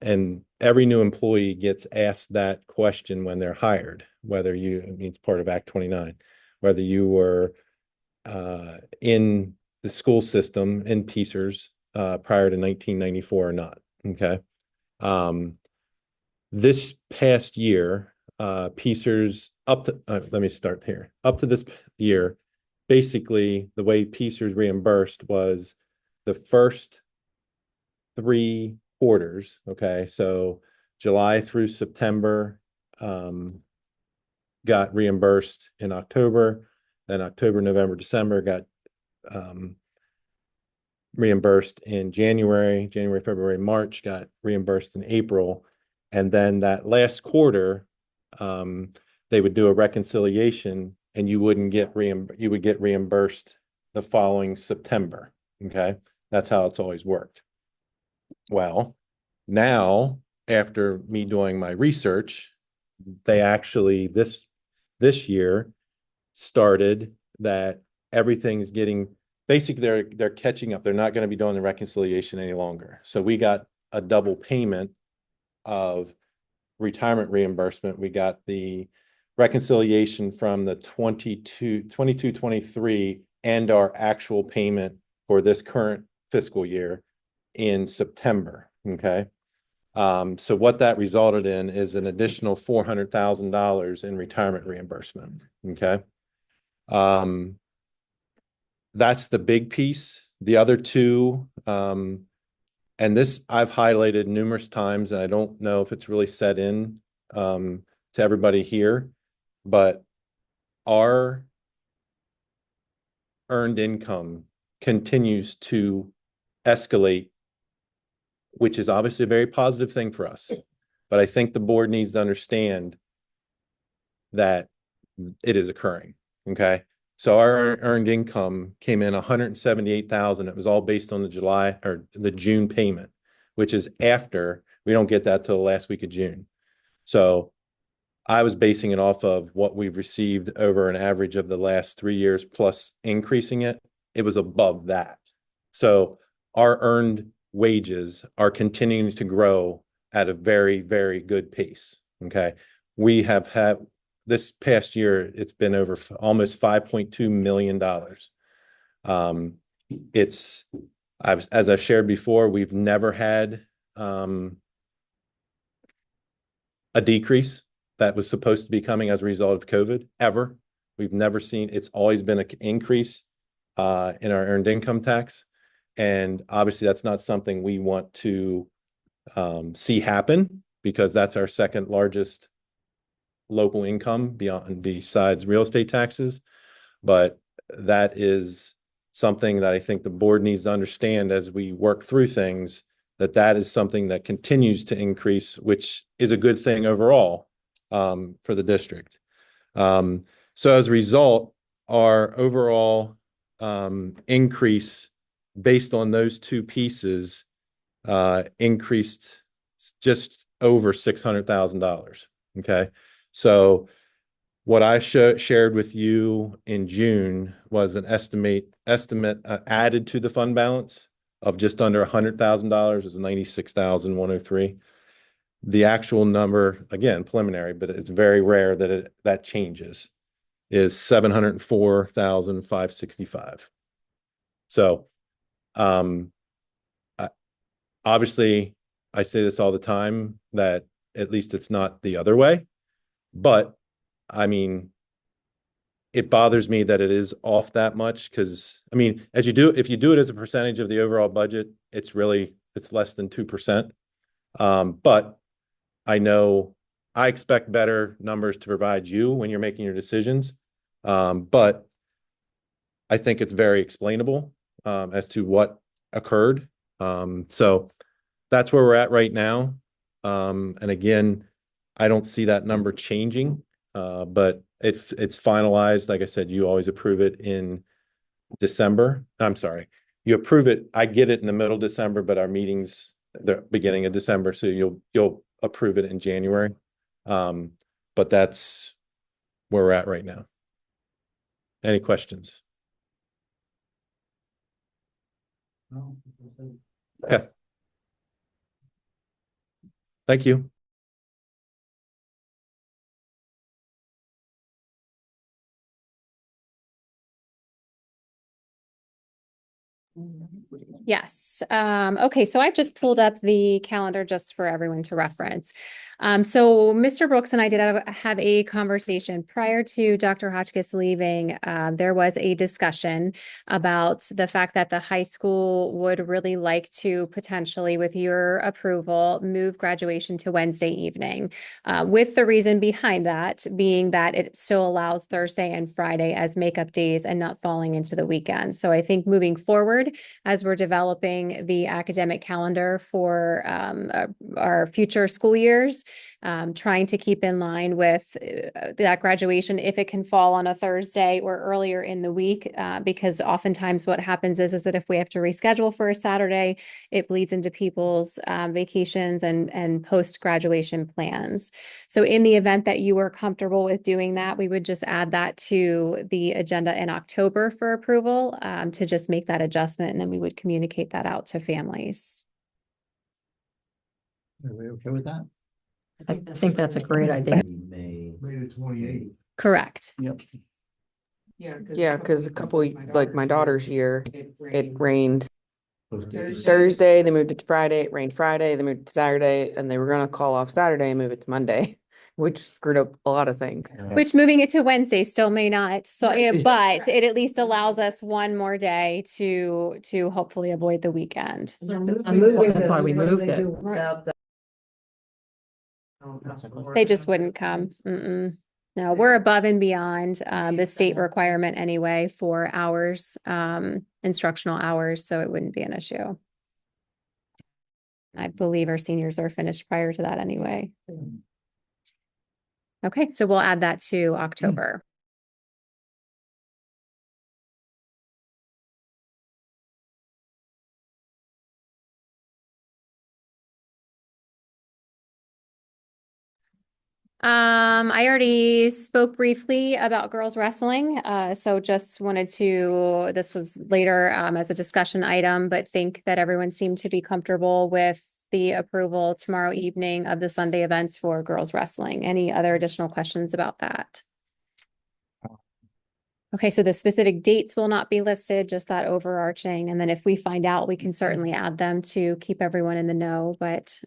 And every new employee gets asked that question when they're hired, whether you, I mean, it's part of Act 29, whether you were in the school system in PCERS prior to 1994 or not. Okay. This past year, PCERS up to, let me start here. Up to this year, basically the way PCERS reimbursed was the first 3 quarters. Okay. So July through September got reimbursed in October, then October, November, December got reimbursed in January, February, March got reimbursed in April. And then that last quarter, they would do a reconciliation and you wouldn't get you would get reimbursed the following September. Okay. That's how it's always worked. Well, now after me doing my research, they actually this year started that everything's getting basically they're catching up. They're not going to be doing the reconciliation any longer. So we got a double payment of retirement reimbursement. We got the reconciliation from the 22-23 and our actual payment for this current fiscal year in September. Okay. So what that resulted in is an additional $400,000 in retirement reimbursement. Okay. That's the big piece. The other two, and this I've highlighted numerous times, and I don't know if it's really set in to everybody here, but our earned income continues to escalate, which is obviously a very positive thing for us. But I think the board needs to understand that it is occurring. Okay. So our earned income came in 178,000. It was all based on the July or the June payment, which is after, we don't get that till the last week of June. So I was basing it off of what we've received over an average of the last 3 years plus increasing it. It was above that. So our earned wages are continuing to grow at a very, very good pace. Okay. We have had this past year, it's been over almost $5.2 million. It's, as I've shared before, we've never had a decrease that was supposed to be coming as a result of COVID ever. We've never seen, it's always been an increase in our earned income tax. And obviously that's not something we want to see happen, because that's our second largest local income besides real estate taxes. But that is something that I think the board needs to understand as we work through things, that is something that continues to increase, which is a good thing overall for the district. So as a result, our overall increase based on those two pieces increased just over $600,000. Okay. So what I shared with you in June was an estimate added to the fund balance of just under $100,000, is 96,103. The actual number, again, preliminary, but it's very rare that that changes, is 704,565. So, obviously, I say this all the time, that at least it's not the other way. But I mean, it bothers me that it is off that much, because I mean, if you do it as a percentage of the overall budget, it's less than 2%. But I know I expect better numbers to provide you when you're making your decisions. But I think it's very explainable as to what occurred. So that's where we're at right now. And again, I don't see that number changing, but it's finalized. Like I said, you always approve it in December. I'm sorry, you approve it. I get it in the middle of December, but our meetings, the beginning of December, so you'll approve it in January. But that's where we're at right now. Any questions? Yeah. Thank you. Yes. Okay, so I've just pulled up the calendar just for everyone to reference. So Mr. Brooks and I did have a conversation prior to Dr. Hotchkiss leaving. There was a discussion about the fact that the high school would really like to potentially, with your approval, move graduation to Wednesday evening. With the reason behind that being that it still allows Thursday and Friday as makeup days and not falling into the weekend. So I think moving forward, as we're developing the academic calendar for our future school years, trying to keep in line with that graduation, if it can fall on a Thursday or earlier in the week, because oftentimes what happens is that if we have to reschedule for a Saturday, it bleeds into people's vacations and post-graduation plans. So in the event that you were comfortable with doing that, we would just add that to the agenda in October for approval, to just make that adjustment, and then we would communicate that out to families. Are we okay with that? I think that's a great idea. May the 28th. Correct. Yep. Yeah, because a couple, like my daughter's year, it rained Thursday, they moved it to Friday, it rained Friday, they moved it to Saturday, and they were gonna call off Saturday and move it to Monday, which screwed up a lot of things. Which moving it to Wednesday still may not, so, but it at least allows us one more day to hopefully avoid the weekend. That's why we moved it. They just wouldn't come. Mm-mm. No, we're above and beyond the state requirement anyway for hours, instructional hours, so it wouldn't be an issue. I believe our seniors are finished prior to that anyway. Okay, so we'll add that to October. I already spoke briefly about girls wrestling, so just wanted to, this was later as a discussion item, but think that everyone seemed to be comfortable with the approval tomorrow evening of the Sunday events for girls wrestling. Any other additional questions about that? Okay, so the specific dates will not be listed, just that overarching, and then if we find out, we can certainly add them to keep everyone in the know, but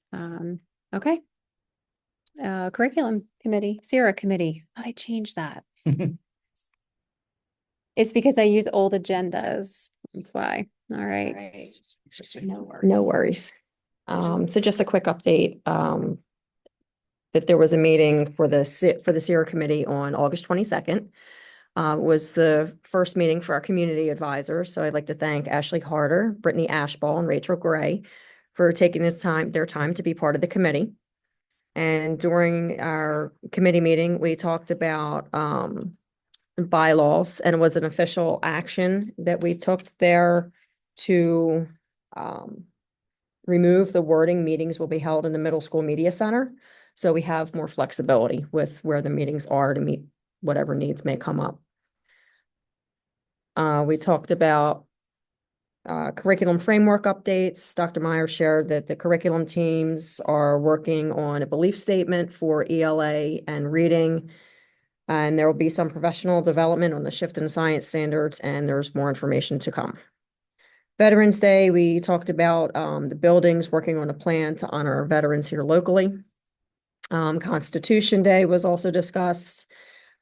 okay. Curriculum committee, Sierra committee. I changed that. It's because I use old agendas. That's why. All right. No worries. So just a quick update, that there was a meeting for the Sierra Committee on August 22nd. Was the first meeting for our community advisors. So I'd like to thank Ashley Harder, Brittany Ashball, and Rachel Gray for taking their time to be part of the committee. And during our committee meeting, we talked about bylaws, and it was an official action that we took there to remove the wording, meetings will be held in the middle school media center. So we have more flexibility with where the meetings are to meet whatever needs may come up. We talked about curriculum framework updates. Dr. Meyer shared that the curriculum teams are working on a belief statement for ELA and reading. And there will be some professional development on the shift in science standards, and there's more information to come. Veterans Day, we talked about the buildings, working on a plan to honor our veterans here locally. Constitution Day was also discussed.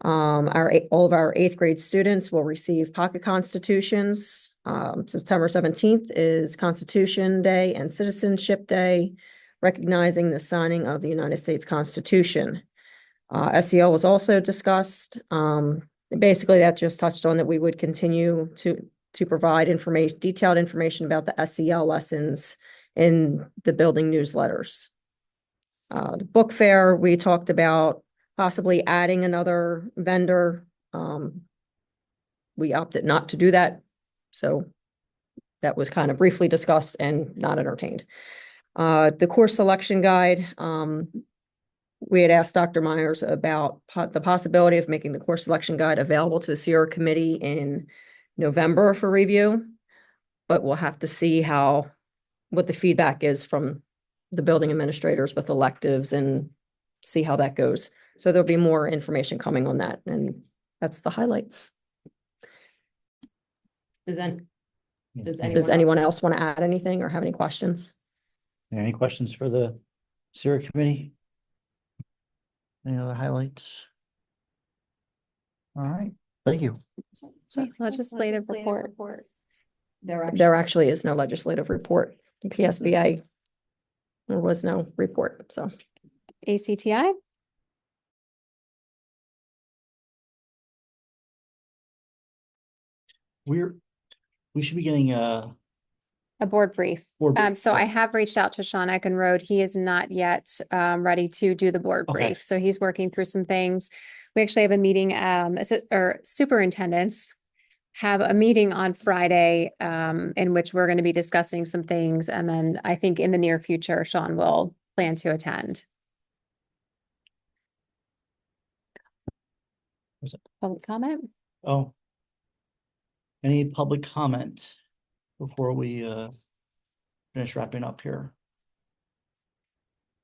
All of our 8th grade students will receive pocket constitutions. September 17th is Constitution Day and Citizenship Day, recognizing the signing of the United States Constitution. SEL was also discussed. Basically, that just touched on that we would continue to provide detailed information about the SEL lessons in the building newsletters. The book fair, we talked about possibly adding another vendor. We opted not to do that. So that was kind of briefly discussed and not entertained. The course selection guide, we had asked Dr. Myers about the possibility of making the course selection guide available to the Sierra Committee in November for review, but we'll have to see what the feedback is from the building administrators with electives and see how that goes. So there'll be more information coming on that, and that's the highlights. Does anyone else want to add anything or have any questions? Any questions for the Sierra Committee? Any other highlights? All right, thank you. Legislative report. There actually is no legislative report. The PSBA, there was no report, so. ACTI. We should be getting A board brief. board brief. So I have reached out to Sean Eckenrode. He is not yet ready to do the board Okay. brief. So he's working through some things. We actually have a meeting, superintendents have a meeting on Friday in which we're going to be discussing some things. And then I think in the near future, Sean will plan to attend. Was it? Public comment? Oh. Any public comment before we finish wrapping up here?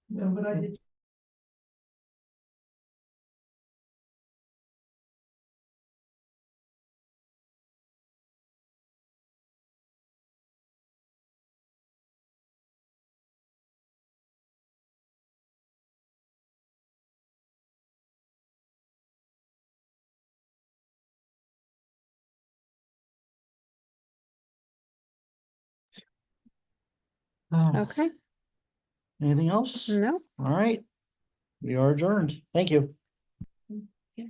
No, but I did. Okay. Anything else? No. All right. We are adjourned. Thank you. Yeah.